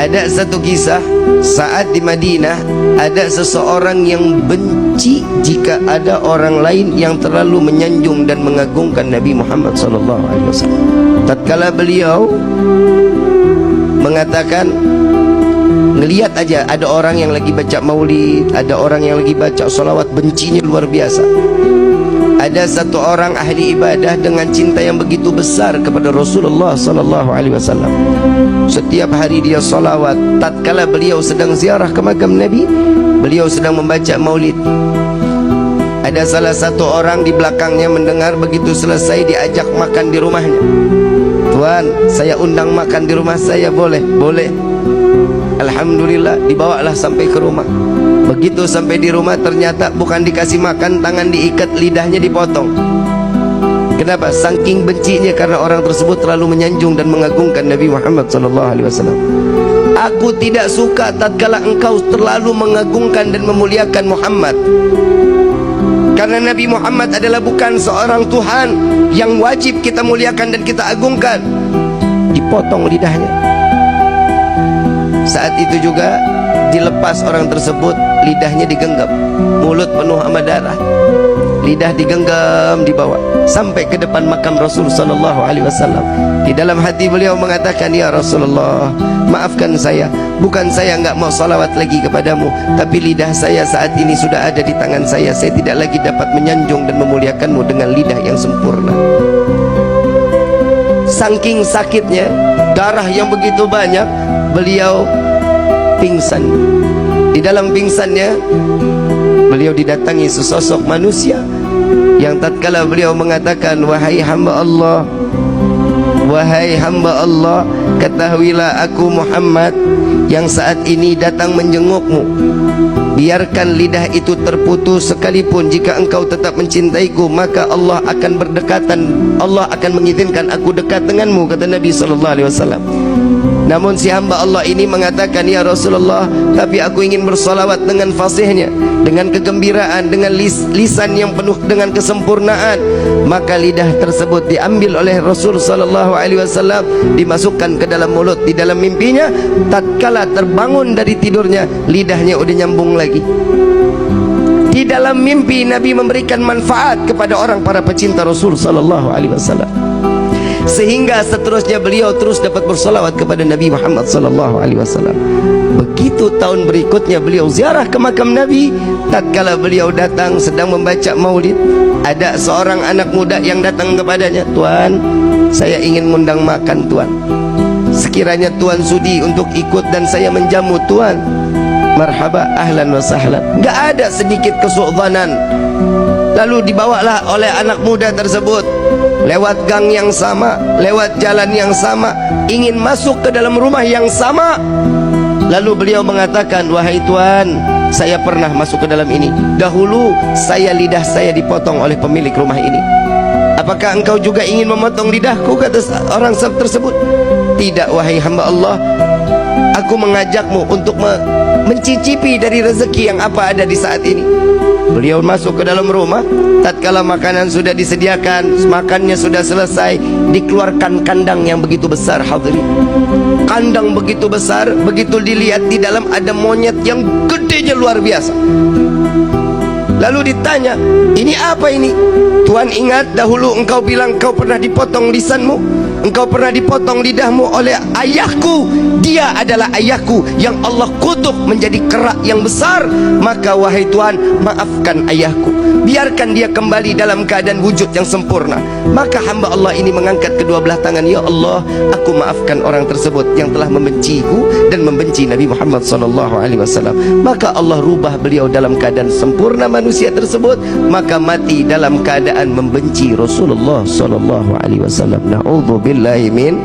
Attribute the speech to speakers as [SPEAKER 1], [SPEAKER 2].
[SPEAKER 1] Ada satu kisah saat di Madinah ada seseorang yang benci jika ada orang lain yang terlalu menyanjung dan mengagungkan Nabi Muhammad SAW. Tatkala beliau mengatakan, ngelihat aja ada orang yang lagi baca maulid, ada orang yang lagi baca salawat, bencinya luar biasa. Ada satu orang ahli ibadah dengan cinta yang begitu besar kepada Rasulullah SAW. Setiap hari dia salawat. Tatkala beliau sedang ziarah ke makam Nabi, beliau sedang membaca maulid. Ada salah satu orang di belakangnya mendengar, begitu selesai diajak makan di rumahnya. Tuan, saya undang makan di rumah saya, boleh? Boleh. Alhamdulillah, dibawalah sampai ke rumah. Begitu sampai di rumah, ternyata bukan dikasih makan, tangan diikat, lidahnya dipotong. Kenapa? Saking bencinya karena orang tersebut terlalu menyanjung dan mengagungkan Nabi Muhammad SAW. Aku tidak suka tatkala engkau terlalu mengagungkan dan memuliakan Muhammad, karena Nabi Muhammad adalah bukan seorang Tuhan yang wajib kita muliakan dan kita agungkan. Dipotong lidahnya. Saat itu juga dilepas orang tersebut, lidahnya digenggam, mulut penuh sama darah, lidah digenggam, dibawa sampai ke depan makam Rasul SAW. Di dalam hati beliau mengatakan, ya Rasulullah, maafkan saya, bukan saya enggak mau salawat lagi kepadamu, tapi lidah saya saat ini sudah ada di tangan saya. Saya tidak lagi dapat menyanjung dan memuliakanmu dengan lidah yang sempurna. Saking sakitnya, darah yang begitu banyak, beliau pingsan. Di dalam pingsannya, beliau didatangi sesosok manusia yang tatkala beliau mengatakan, wahai hamba Allah, wahai hamba Allah, ketahuilah aku Muhammad yang saat ini datang menjengukmu. Biarkan lidah itu terputus sekalipun, jika engkau tetap mencintaiku, maka Allah akan berdekatan, Allah akan mengizinkan aku dekat denganmu, kata Nabi SAW. Namun si hamba Allah ini mengatakan, ya Rasulullah, tapi aku ingin bersalawat dengan fasihnya, dengan kegembiraan, dengan lisan yang penuh dengan kesempurnaan. Maka lidah tersebut diambil oleh Rasul SAW, dimasukkan ke dalam mulut. Di dalam mimpinya, tatkala terbangun dari tidurnya, lidahnya udah nyambung lagi. Di dalam mimpi Nabi memberikan manfaat kepada orang para pecinta Rasul SAW, sehingga seterusnya beliau terus dapat bersalawat kepada Nabi Muhammad SAW. Begitu tahun berikutnya beliau ziarah ke makam Nabi. Tatkala beliau datang sedang membaca maulid, ada seorang anak muda yang datang kepadanya, Tuan, saya ingin mengundang makan Tuan. Sekiranya Tuan sudi untuk ikut dan saya menjamu Tuan, marhaba, ahlan wa sahlan. Gak ada sedikit kesu'dhanan. Lalu dibawalah oleh anak muda tersebut lewat gang yang sama, lewat jalan yang sama, ingin masuk ke dalam rumah yang sama. Lalu beliau mengatakan, wahai Tuan, saya pernah masuk ke dalam ini. Dahulu lidah saya dipotong oleh pemilik rumah ini. Apakah engkau juga ingin memotong lidahku, kata orang tersebut. Tidak, wahai hamba Allah, aku mengajakmu untuk mencicipi dari rezeki yang apa ada di saat ini. Beliau masuk ke dalam rumah. Tatkala makanan sudah disediakan, makannya sudah selesai, dikeluarkan kandang yang begitu besar. Hadirin, kandang begitu besar, begitu dilihat di dalam ada monyet yang gedenya luar biasa. Lalu ditanya, ini apa ini? Tuan, ingat dahulu engkau bilang engkau pernah dipotong lisanmu, engkau pernah dipotong lidahmu oleh ayahku. Dia adalah ayahku yang Allah kutuk menjadi kerak yang besar. Maka wahai Tuan, maafkan ayahku, biarkan dia kembali dalam keadaan wujud yang sempurna. Maka hamba Allah ini mengangkat kedua belah tangan, ya Allah, aku maafkan orang tersebut yang telah membenciku dan membenci Nabi Muhammad SAW. Maka Allah rubah beliau dalam keadaan sempurna manusia tersebut, maka mati dalam keadaan membenci Rasulullah SAW. Na'udzubillahi min